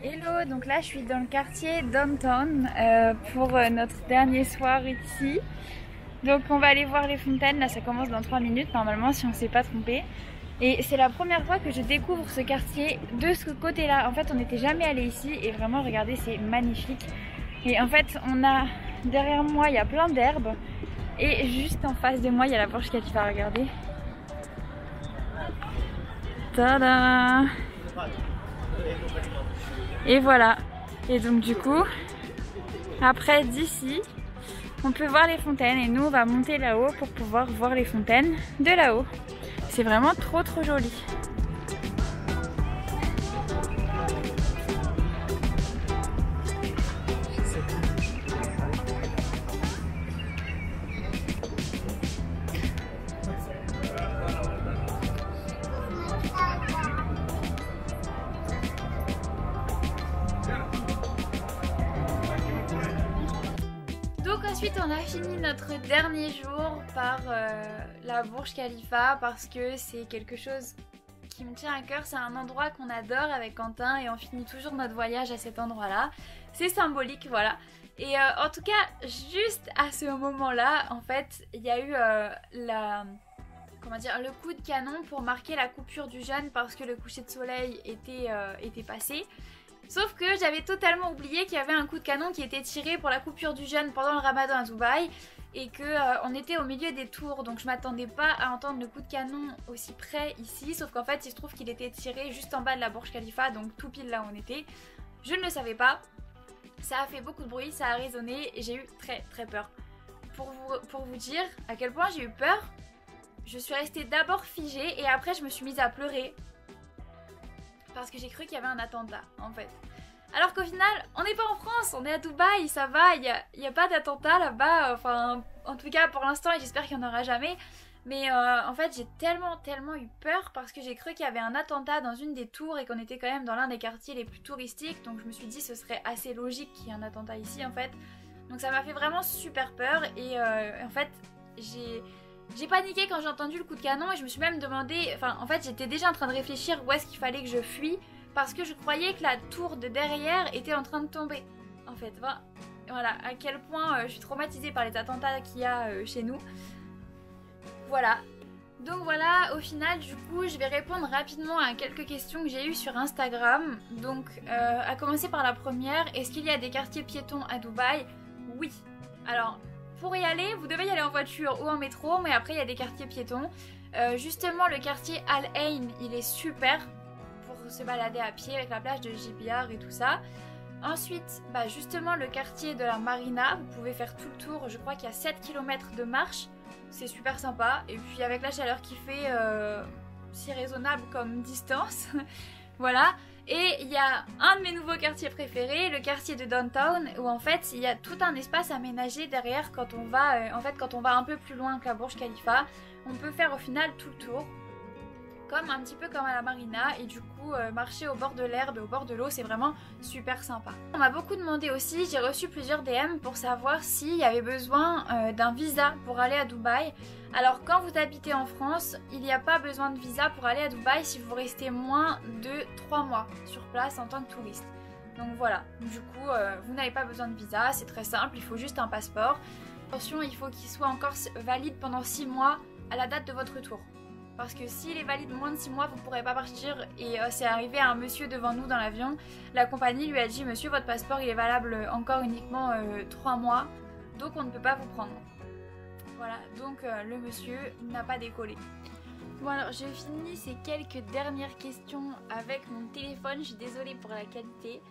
Hello, donc là je suis dans le quartier Downtown pour notre dernier soir ici. Donc on va aller voir les fontaines, là ça commence dans 3 minutes normalement si on ne s'est pas trompé. Et c'est la première fois que je découvre ce quartier de ce côté là. En fait on n'était jamais allé ici et vraiment regardez c'est magnifique. Et en fait on a derrière moi il y a plein d'herbes et juste en face de moi il y a la Burj Khalifa, regardez. Tada! Et voilà, et donc du coup, après d'ici, on peut voir les fontaines et nous on va monter là-haut pour pouvoir voir les fontaines de là-haut. C'est vraiment trop joli. Ensuite on a fini notre dernier jour par la Burj Khalifa parce que c'est quelque chose qui me tient à cœur, c'est un endroit qu'on adore avec Quentin et on finit toujours notre voyage à cet endroit là. C'est symbolique, voilà. Et en tout cas juste à ce moment là en fait il y a eu comment dire, le coup de canon pour marquer la coupure du jeûne parce que le coucher de soleil était passé. Sauf que j'avais totalement oublié qu'il y avait un coup de canon qui était tiré pour la coupure du jeûne pendant le ramadan à Dubaï et que on était au milieu des tours, donc je m'attendais pas à entendre le coup de canon aussi près ici, sauf qu'en fait il se trouve qu'il était tiré juste en bas de la Burj Khalifa, donc tout pile là où on était. Je ne le savais pas, ça a fait beaucoup de bruit, ça a résonné et j'ai eu très peur. Pour vous dire à quel point j'ai eu peur, je suis restée d'abord figée et après je me suis mise à pleurer. Parce que j'ai cru qu'il y avait un attentat en fait. Alors qu'au final, on n'est pas en France, on est à Dubaï, ça va, il n'y a pas d'attentat là-bas. Enfin, en tout cas pour l'instant et j'espère qu'il n'y en aura jamais. Mais en fait j'ai tellement eu peur parce que j'ai cru qu'il y avait un attentat dans une des tours et qu'on était quand même dans l'un des quartiers les plus touristiques. Donc je me suis dit ce serait assez logique qu'il y ait un attentat ici en fait. Donc ça m'a fait vraiment super peur et en fait j'ai paniqué quand j'ai entendu le coup de canon et je me suis même demandé, enfin en fait j'étais déjà en train de réfléchir où est-ce qu'il fallait que je fuis parce que je croyais que la tour de derrière était en train de tomber. En fait, voilà à quel point je suis traumatisée par les attentats qu'il y a chez nous. Voilà. Donc voilà, au final du coup je vais répondre rapidement à quelques questions que j'ai eues sur Instagram. Donc à commencer par la première, est-ce qu'il y a des quartiers piétons à Dubaï? Oui. Alors pour y aller, vous devez y aller en voiture ou en métro, mais après il y a des quartiers piétons. Justement le quartier Al Ain, il est super pour se balader à pied avec la plage de Gibiar et tout ça. Ensuite, justement le quartier de la Marina, vous pouvez faire tout le tour, je crois qu'il y a 7 km de marche, c'est super sympa. Et puis avec la chaleur qui fait, si raisonnable comme distance, voilà. Et il y a un de mes nouveaux quartiers préférés, le quartier de Downtown, où en fait il y a tout un espace aménagé derrière quand on va, quand on va un peu plus loin que la Burj Khalifa. On peut faire au final tout le tour, comme un petit peu comme à la Marina, et du coup marcher au bord de l'herbe et au bord de l'eau, c'est vraiment super sympa. On m'a beaucoup demandé aussi, j'ai reçu plusieurs DM pour savoir s'il y avait besoin d'un visa pour aller à Dubaï. Alors quand vous habitez en France, il n'y a pas besoin de visa pour aller à Dubaï si vous restez moins de 3 mois sur place en tant que touriste. Donc voilà, du coup vous n'avez pas besoin de visa, c'est très simple, il faut juste un passeport. Attention, il faut qu'il soit encore valide pendant 6 mois à la date de votre retour. Parce que s'il est valide moins de 6 mois, vous ne pourrez pas partir. Et c'est arrivé à un monsieur devant nous dans l'avion. La compagnie lui a dit: monsieur, votre passeport il est valable encore uniquement 3 mois. Donc on ne peut pas vous prendre. Voilà, donc le monsieur n'a pas décollé. Bon alors je finis ces quelques dernières questions avec mon téléphone. Je suis désolée pour la qualité.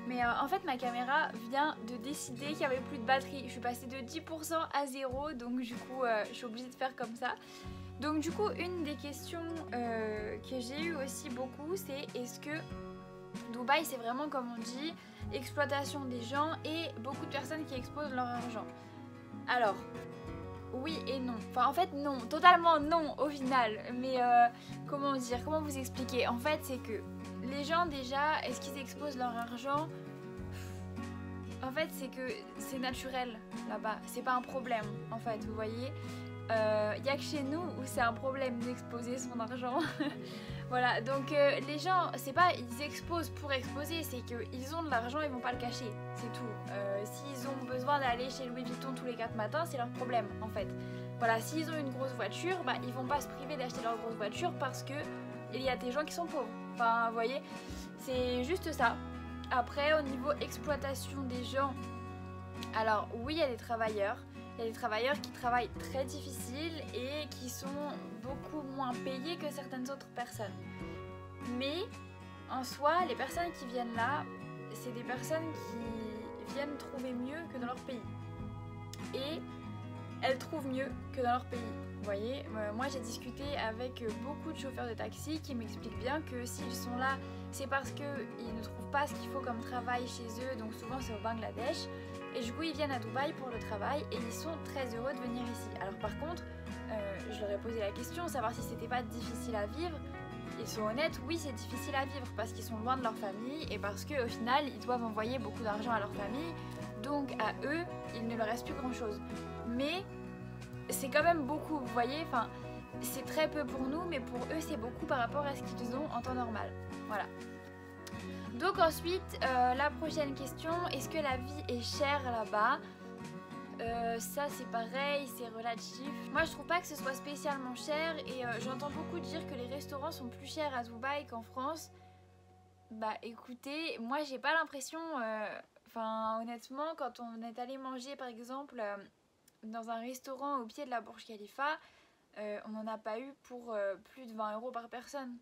Mais en fait ma caméra vient de décider qu'il n'y avait plus de batterie. Je suis passée de 10% à 0. Donc du coup je suis obligée de faire comme ça. Donc du coup une des questions que j'ai eu aussi beaucoup, c'est est-ce que Dubaï c'est vraiment comme on dit exploitation des gens et beaucoup de personnes qui exposent leur argent? Alors oui et non, enfin en fait non, totalement non au final, mais comment dire, comment vous expliquer? En fait c'est que les gens déjà, est-ce qu'ils exposent leur argent? En fait c'est que c'est naturel là-bas, c'est pas un problème en fait, vous voyez. Il n'y a que chez nous où c'est un problème d'exposer son argent. Voilà, donc les gens, c'est pas ils exposent pour exposer, c'est qu'ils ont de l'argent, ils vont pas le cacher, c'est tout. S'ils ont besoin d'aller chez Louis Vuitton tous les 4 matins, c'est leur problème en fait. Voilà, s'ils ont une grosse voiture, ils vont pas se priver d'acheter leur grosse voiture parce que il y a des gens qui sont pauvres. Enfin, vous voyez, c'est juste ça. Après, au niveau exploitation des gens, alors oui, il y a des travailleurs. Il y a des travailleurs qui travaillent très difficile et qui sont beaucoup moins payés que certaines autres personnes. Mais en soi, les personnes qui viennent là, c'est des personnes qui viennent trouver mieux que dans leur pays. Et elles trouvent mieux que dans leur pays. Vous voyez, moi j'ai discuté avec beaucoup de chauffeurs de taxi qui m'expliquent bien que s'ils sont là, c'est parce qu'ils ne trouvent pas ce qu'il faut comme travail chez eux, donc souvent c'est au Bangladesh. Et du coup ils viennent à Dubaï pour le travail et ils sont très heureux de venir ici. Alors par contre, je leur ai posé la question, savoir si c'était pas difficile à vivre. Ils sont honnêtes, oui c'est difficile à vivre parce qu'ils sont loin de leur famille et parce qu'au final ils doivent envoyer beaucoup d'argent à leur famille. Donc à eux, il ne leur reste plus grand chose. Mais c'est quand même beaucoup, vous voyez, enfin c'est très peu pour nous, mais pour eux c'est beaucoup par rapport à ce qu'ils ont en temps normal. Voilà. Donc ensuite, la prochaine question, est-ce que la vie est chère là-bas? ça c'est pareil, c'est relatif. Moi je trouve pas que ce soit spécialement cher et j'entends beaucoup dire que les restaurants sont plus chers à Dubaï qu'en France. Bah écoutez, moi j'ai pas l'impression, enfin honnêtement quand on est allé manger par exemple dans un restaurant au pied de la Burj Khalifa, on n'en a pas eu pour plus de 20 € par personne.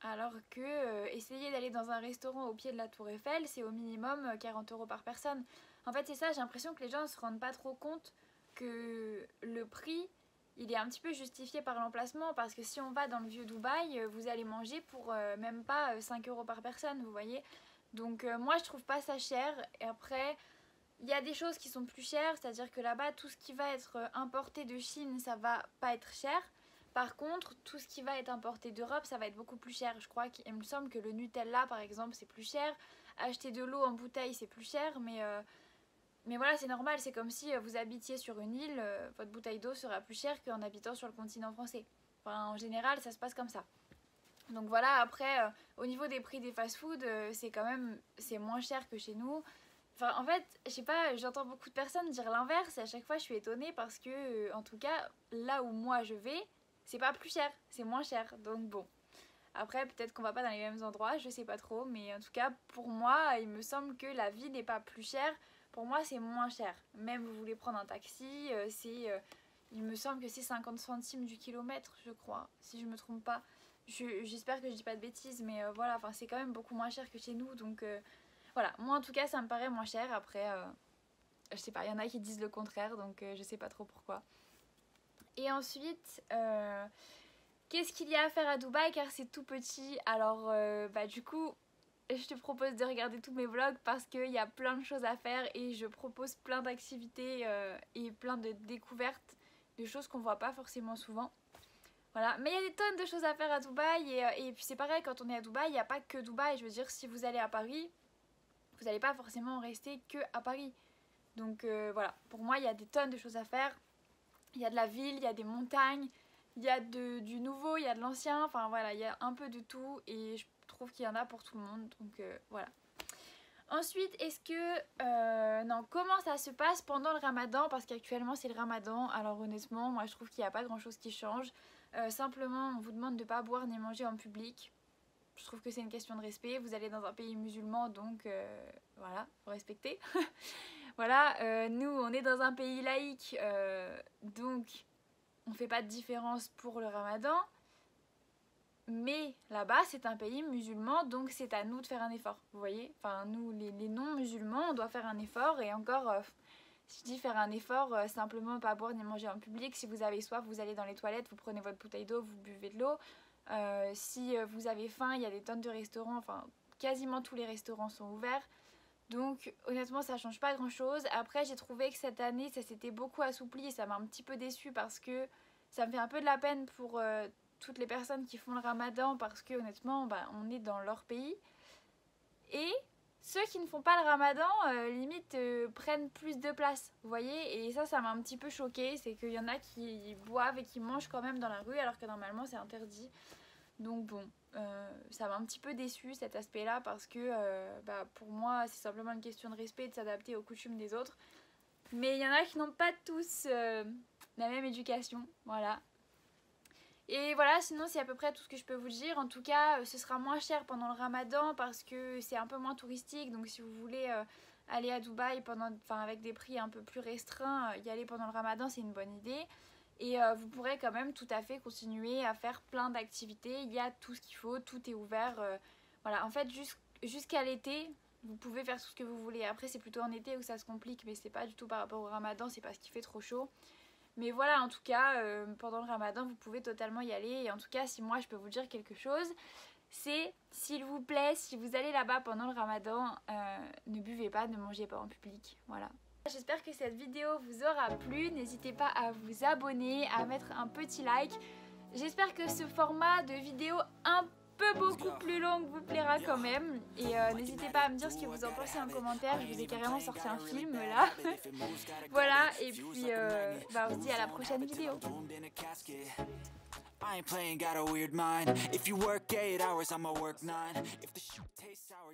Alors que essayer d'aller dans un restaurant au pied de la Tour Eiffel, c'est au minimum 40 € par personne. En fait c'est ça, j'ai l'impression que les gens ne se rendent pas trop compte que le prix, il est un petit peu justifié par l'emplacement. Parce que si on va dans le vieux Dubaï, vous allez manger pour même pas 5 € par personne, vous voyez. Donc moi je trouve pas ça cher. Et après, il y a des choses qui sont plus chères, c'est-à-dire que là-bas, tout ce qui va être importé de Chine, ça va pas être cher. Par contre, tout ce qui va être importé d'Europe, ça va être beaucoup plus cher. Je crois qu'il me semble que le Nutella, par exemple, c'est plus cher. Acheter de l'eau en bouteille, c'est plus cher. Mais voilà, c'est normal. C'est comme si vous habitiez sur une île, votre bouteille d'eau sera plus chère qu'en habitant sur le continent français. Enfin, en général, ça se passe comme ça. Donc voilà, après, au niveau des prix des fast-food, c'est moins cher que chez nous. Enfin, en fait, je sais pas, j'entends beaucoup de personnes dire l'inverse. Et à chaque fois, je suis étonnée parce que, en tout cas, là où moi je vais, c'est pas plus cher, c'est moins cher, donc bon. Après, peut-être qu'on va pas dans les mêmes endroits, je sais pas trop, mais en tout cas, pour moi, il me semble que la vie n'est pas plus chère. Pour moi, c'est moins cher. Même vous voulez prendre un taxi, il me semble que c'est 50 centimes du kilomètre, je crois, si je me trompe pas. J'espère que je dis pas de bêtises, mais voilà, enfin, c'est quand même beaucoup moins cher que chez nous, donc voilà. Moi, en tout cas, ça me paraît moins cher. Après, je sais pas, il y en a qui disent le contraire, donc je sais pas trop pourquoi. Et ensuite, qu'est-ce qu'il y a à faire à Dubaï car c'est tout petit. Alors du coup, je te propose de regarder tous mes vlogs parce qu'il y a plein de choses à faire et je propose plein d'activités et plein de découvertes, de choses qu'on voit pas forcément souvent. Voilà, mais il y a des tonnes de choses à faire à Dubaï et puis c'est pareil, quand on est à Dubaï, il n'y a pas que Dubaï. Je veux dire, si vous allez à Paris, vous n'allez pas forcément rester que à Paris. Donc voilà, pour moi, il y a des tonnes de choses à faire. Il y a de la ville, il y a des montagnes, il y a du nouveau, il y a de l'ancien, enfin voilà, il y a un peu de tout et je trouve qu'il y en a pour tout le monde, donc voilà. Ensuite, est-ce que... non, comment ça se passe pendant le ramadan? Parce qu'actuellement c'est le ramadan, alors honnêtement, moi je trouve qu'il n'y a pas grand chose qui change. Simplement, on vous demande de ne pas boire ni manger en public. Je trouve que c'est une question de respect, vous allez dans un pays musulman, donc voilà, faut respecter. Voilà, nous on est dans un pays laïque, donc on fait pas de différence pour le ramadan. Mais là-bas c'est un pays musulman, donc c'est à nous de faire un effort, vous voyez. Enfin nous les non-musulmans, on doit faire un effort et encore, si je dis faire un effort, simplement pas boire ni manger en public. Si vous avez soif, vous allez dans les toilettes, vous prenez votre bouteille d'eau, vous buvez de l'eau. Si vous avez faim, il y a des tonnes de restaurants, enfin quasiment tous les restaurants sont ouverts. Donc honnêtement ça change pas grand chose. Après j'ai trouvé que cette année ça s'était beaucoup assoupli et ça m'a un petit peu déçue parce que ça me fait un peu de la peine pour toutes les personnes qui font le ramadan parce que honnêtement on est dans leur pays. Et ceux qui ne font pas le ramadan limite prennent plus de place, vous voyez. Et ça m'a un petit peu choquée, c'est qu'il y en a qui boivent et qui mangent quand même dans la rue alors que normalement c'est interdit. Donc bon, ça m'a un petit peu déçue cet aspect là parce que pour moi c'est simplement une question de respect et de s'adapter aux coutumes des autres. Mais il y en a qui n'ont pas tous la même éducation, voilà. Et voilà, sinon c'est à peu près tout ce que je peux vous dire. En tout cas, ce sera moins cher pendant le ramadan parce que c'est un peu moins touristique. Donc si vous voulez aller à Dubaï avec des prix un peu plus restreints, y aller pendant le ramadan c'est une bonne idée. Et vous pourrez quand même tout à fait continuer à faire plein d'activités. Il y a tout ce qu'il faut, tout est ouvert. Voilà, en fait jusqu'à l'été, vous pouvez faire tout ce que vous voulez. Après c'est plutôt en été où ça se complique, mais c'est pas du tout par rapport au ramadan, c'est parce qu'il fait trop chaud. Mais voilà, en tout cas, pendant le ramadan, vous pouvez totalement y aller. Et en tout cas, si moi je peux vous dire quelque chose, c'est s'il vous plaît, si vous allez là-bas pendant le ramadan, ne buvez pas, ne mangez pas en public. Voilà. J'espère que cette vidéo vous aura plu. N'hésitez pas à vous abonner, à mettre un petit like. J'espère que ce format de vidéo un peu beaucoup plus long vous plaira quand même. Et n'hésitez pas à me dire ce que vous en pensez en commentaire. Je vous ai carrément sorti un film là. Voilà, et puis on se dit à la prochaine vidéo. I ain't playing, got a weird mind. If you work 8 hours, I'ma work 9. If the shoot tastes sour